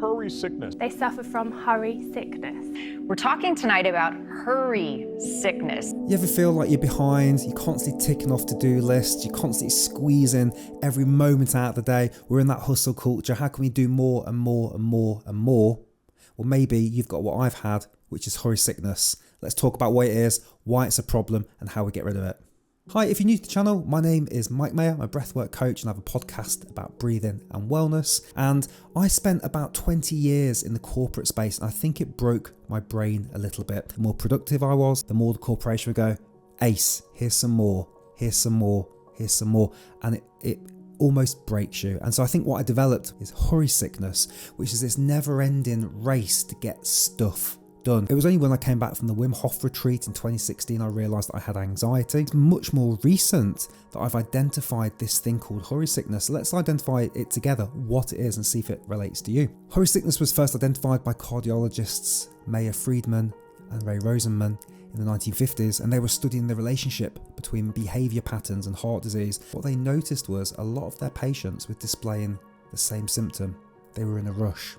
hurry sickness. They suffer from hurry sickness. We're talking tonight about hurry sickness. You ever feel like you're behind, you're constantly ticking off to-do lists, you're constantly squeezing every moment out of the day? We're in that hustle culture. How can we do more and more and more and more? Well, maybe you've got what I've had, which is hurry sickness. Let's talk about what it is, why it's a problem, and how we get rid of it. Hi, if you're new to the channel, my name is Mike Maher. I'm a breathwork coach and I have a podcast about breathing and wellness. And I spent about 20 years in the corporate space, and I think it broke my brain a little bit. The more productive I was, the more the corporation would go, Ace, here's some more, here's some more, here's some more. And it almost breaks you. And so I think what I developed is hurry sickness, which is this never-ending race to get stuff done. It was only when I came back from the Wim Hof retreat in 2016 I realised that I had anxiety. It's much more recent that I've identified this thing called hurry sickness. Let's identify it together, what it is, and see if it relates to you. Hurry sickness was first identified by cardiologists Mayer Friedman and Ray Rosenman in the 1950s, and they were studying the relationship between behaviour patterns and heart disease. What they noticed was a lot of their patients were displaying the same symptom. They were in a rush.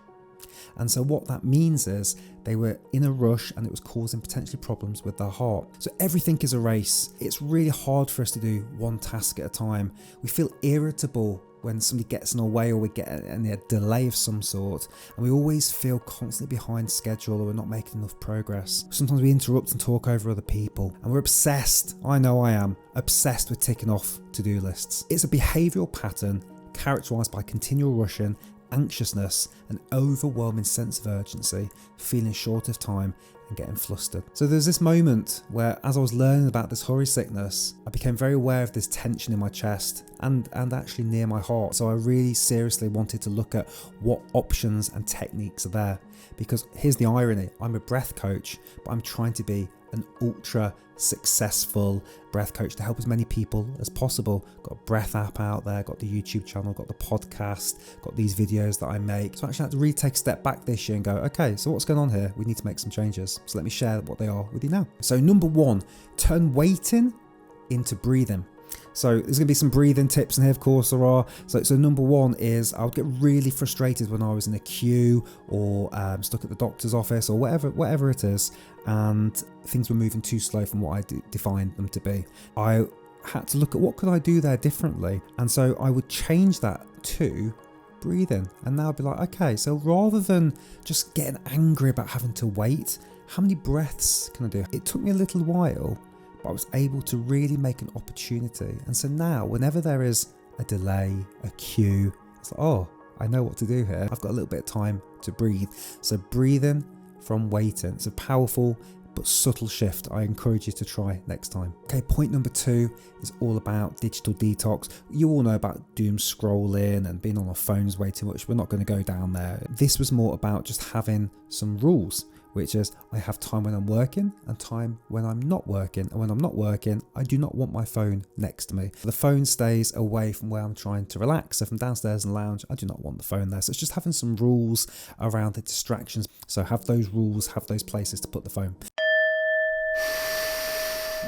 And so what that means is they were in a rush and it was causing potentially problems with their heart. So everything is a race. It's really hard for us to do one task at a time. We feel irritable when somebody gets in our way or we get a delay of some sort, and we always feel constantly behind schedule or we're not making enough progress. Sometimes we interrupt and talk over other people, and we're obsessed, I know I am, obsessed with ticking off to-do lists. It's a behavioural pattern characterised by continual rushing, anxiousness, an overwhelming sense of urgency, feeling short of time and getting flustered. So there's this moment where, as I was learning about this hurry sickness, I became very aware of this tension in my chest and actually near my heart. So I really seriously wanted to look at what options and techniques are there, because here's the irony, I'm a breath coach, but I'm trying to be an ultra successful breath coach to help as many people as possible. Got a breath app out there, got the YouTube channel, got the podcast, got these videos that I make. So I actually had to really take a step back this year and go, okay, so what's going on here? We need to make some changes. So let me share what they are with you now. So number one, turn waiting into breathing. So there's going to be some breathing tips in here, of course there are. So number one is I would get really frustrated when I was in a queue or stuck at the doctor's office or whatever it is, and things were moving too slow from what I defined them to be. I had to look at what could I do there differently, and so I would change that to breathing. And now I'd be like, okay, so rather than just getting angry about having to wait, how many breaths can I do? It took me a little while, but I was able to really make an opportunity. And so now whenever there is a delay, a queue, it's like, oh, I know what to do here. I've got a little bit of time to breathe. So breathing from waiting. It's a powerful but subtle shift I encourage you to try next time. Okay, point number two is all about digital detox. You all know about doom scrolling and being on our phones way too much. We're not going to go down there. This was more about just having some rules, which is I have time when I'm working and time when I'm not working. And when I'm not working, I do not want my phone next to me. The phone stays away from where I'm trying to relax. So from downstairs in the lounge, I do not want the phone there. So it's just having some rules around the distractions. So have those rules, have those places to put the phone.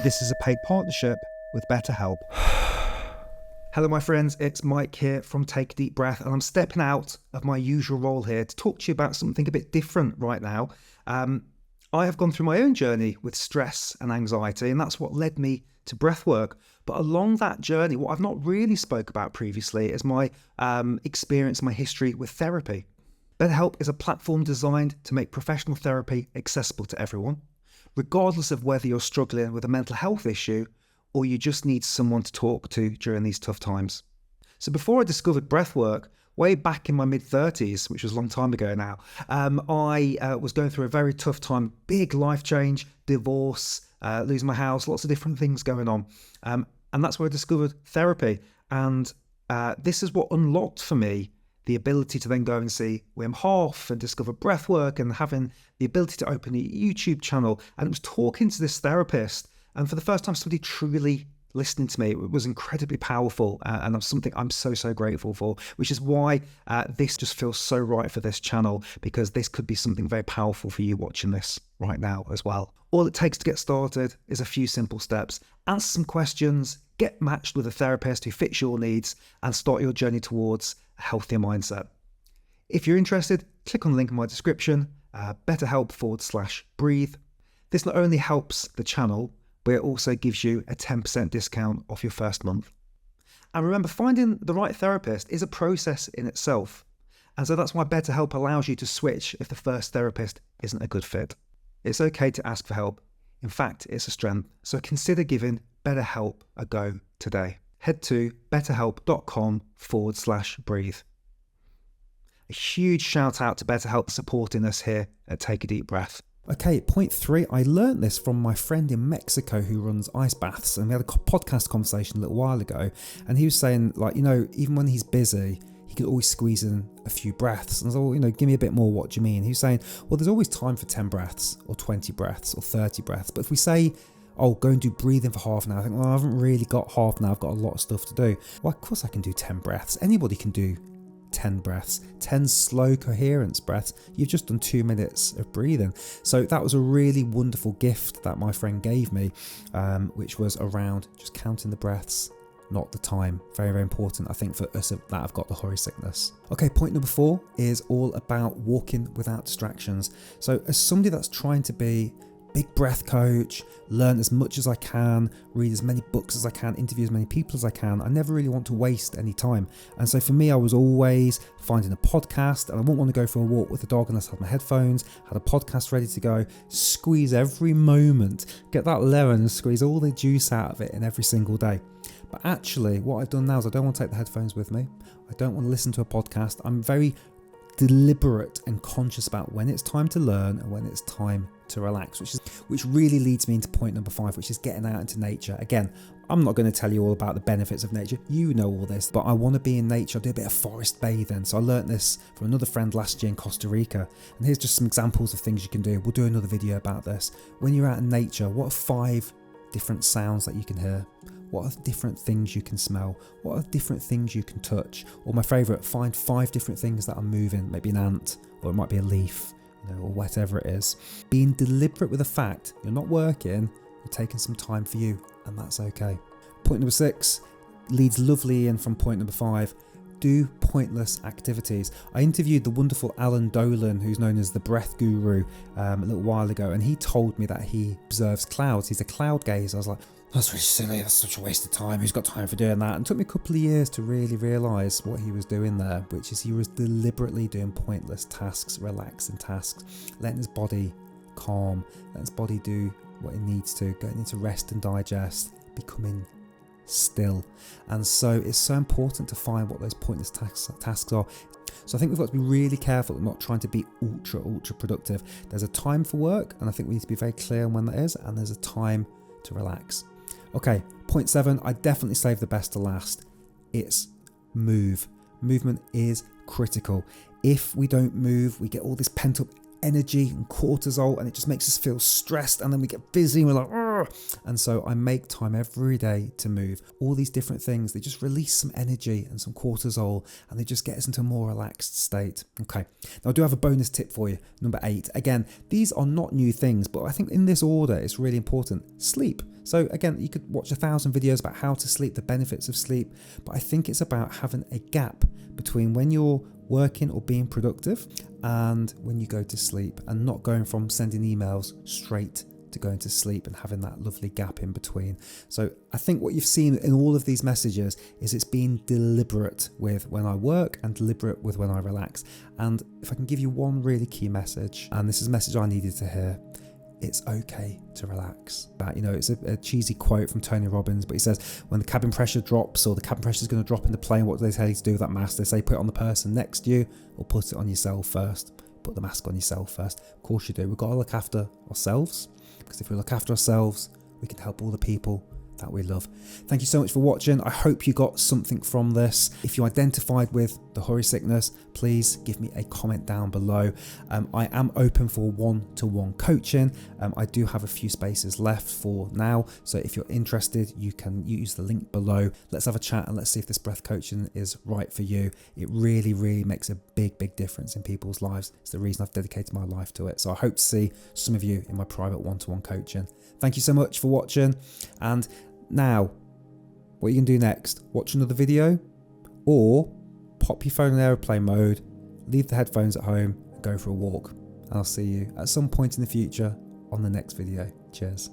This is a paid partnership with BetterHelp. Hello my friends, it's Mike here from Take a Deep Breath, and I'm stepping out of my usual role here to talk to you about something a bit different right now. I have gone through my own journey with stress and anxiety, and that's what led me to breathwork. But along that journey, what I've not really spoke about previously is my experience, my history with therapy. BetterHelp is a platform designed to make professional therapy accessible to everyone, regardless of whether you're struggling with a mental health issue or you just need someone to talk to during these tough times. So before I discovered breathwork, way back in my mid-30s, which was a long time ago now, I was going through a very tough time, big life change, divorce, losing my house, lots of different things going on. And that's where I discovered therapy. And this is what unlocked for me the ability to then go and see Wim Hof and discover breathwork, and having the ability to open a YouTube channel. And it was talking to this therapist, and for the first time, somebody truly listening to me. It was incredibly powerful, and it's something I'm so grateful for, which is why this just feels so right for this channel, because this could be something very powerful for you watching this right now as well. All it takes to get started is a few simple steps. Answer some questions, get matched with a therapist who fits your needs, and start your journey towards a healthier mindset. If you're interested, click on the link in my description, betterhelp/breathe. This not only helps the channel, but it also gives you a 10% discount off your first month. And remember, finding the right therapist is a process in itself. And so that's why BetterHelp allows you to switch if the first therapist isn't a good fit. It's okay to ask for help. In fact, it's a strength. So consider giving BetterHelp a go today. Head to betterhelp.com/breathe. A huge shout out to BetterHelp for supporting us here at Take a Deep Breath. Okay, point 3, I learnt this from my friend in Mexico who runs ice baths, and we had a podcast conversation a little while ago, and he was saying, like, even when he's busy, he could always squeeze in a few breaths. And I was like, give me a bit more, what do you mean? He was saying, well, there's always time for 10 breaths or 20 breaths or 30 breaths, but if we say, oh, go and do breathing for half an hour, I think, well, I haven't really got half an hour, I've got a lot of stuff to do. Well, of course I can do 10 breaths. Anybody can do 10 breaths, 10 slow coherence breaths. You've just done 2 minutes of breathing. So that was a really wonderful gift that my friend gave me, which was around just counting the breaths, not the time. Very, very important, I think, for us that have got the hurry sickness. Okay, point number 4 is all about walking without distractions. So as somebody that's trying to be big breath coach, learn as much as I can, read as many books as I can, interview as many people as I can, I never really want to waste any time. And so for me, I was always finding a podcast, and I wouldn't want to go for a walk with the dog unless I had my headphones, had a podcast ready to go, squeeze every moment, get that lemon and squeeze all the juice out of it in every single day. But actually, what I've done now is I don't want to take the headphones with me. I don't want to listen to a podcast. I'm very deliberate and conscious about when it's time to learn and when it's time to relax, which really leads me into point number 5, which is getting out into nature. Again, I'm not going to tell you all about the benefits of nature. You know all this, but I want to be in nature. I do a bit of forest bathing. So I learnt this from another friend last year in Costa Rica. And here's just some examples of things you can do. We'll do another video about this. When you're out in nature, what are 5 different sounds that you can hear? What are different things you can smell? What are different things you can touch? Or my favourite, find 5 different things that are moving. Maybe an ant, or it might be a leaf, or whatever it is. Being deliberate with the fact you're not working, you're taking some time for you, and that's okay. Point number 6 leads lovely in from point number 5. Do pointless activities. I interviewed the wonderful Alan Dolan, who's known as the breath guru, a little while ago, and he told me that he observes clouds. He's a cloud gazer. I was like, that's really silly, that's such a waste of time, who's got time for doing that? And it took me a couple of years to really realise what he was doing there, which is he was deliberately doing pointless tasks, relaxing tasks, letting his body calm, letting his body do what it needs to, getting into rest and digest, becoming still. And so it's so important to find what those pointless tasks are. So I think we've got to be really careful of not trying to be ultra productive. There's a time for work, and I think we need to be very clear on when that is, and there's a time to relax. Okay, point 7, I definitely saved the best to last. It's move. Movement is critical. If we don't move, we get all this pent up energy and cortisol, and it just makes us feel stressed, and then we get busy and we're like, ugh. And so I make time every day to move. All these different things, they just release some energy and some cortisol, and they just get us into a more relaxed state. Okay, now I do have a bonus tip for you, number 8. Again, these are not new things, but I think in this order it's really important. Sleep. So again, you could watch 1,000 videos about how to sleep, the benefits of sleep, but I think it's about having a gap between when you're working or being productive and when you go to sleep, and not going from sending emails straight to going to sleep and having that lovely gap in between. So I think what you've seen in all of these messages is it's being deliberate with when I work and deliberate with when I relax. And if I can give you one really key message, and this is a message I needed to hear, it's okay to relax. But it's a cheesy quote from Tony Robbins, but he says, when the cabin pressure drops, or the cabin pressure is going to drop in the plane, what do they tell you to do with that mask? They say put it on the person next to you, or put it on yourself first. Put the mask on yourself first. Of course you do. We've got to look after ourselves, because if we look after ourselves, we can help all the people that we love. Thank you so much for watching. I hope you got something from this. If you identified with the hurry sickness, please give me a comment down below. I am open for one-to-one coaching. I do have a few spaces left for now, so if you're interested, you can use the link below. Let's have a chat and let's see if this breath coaching is right for you. It really makes a big difference in people's lives. It's the reason I've dedicated my life to it. So I hope to see some of you in my private one-to-one coaching. Thank you so much for watching, and now, what you can do next, watch another video, or pop your phone in airplane mode, leave the headphones at home, go for a walk. And I'll see you at some point in the future on the next video. Cheers.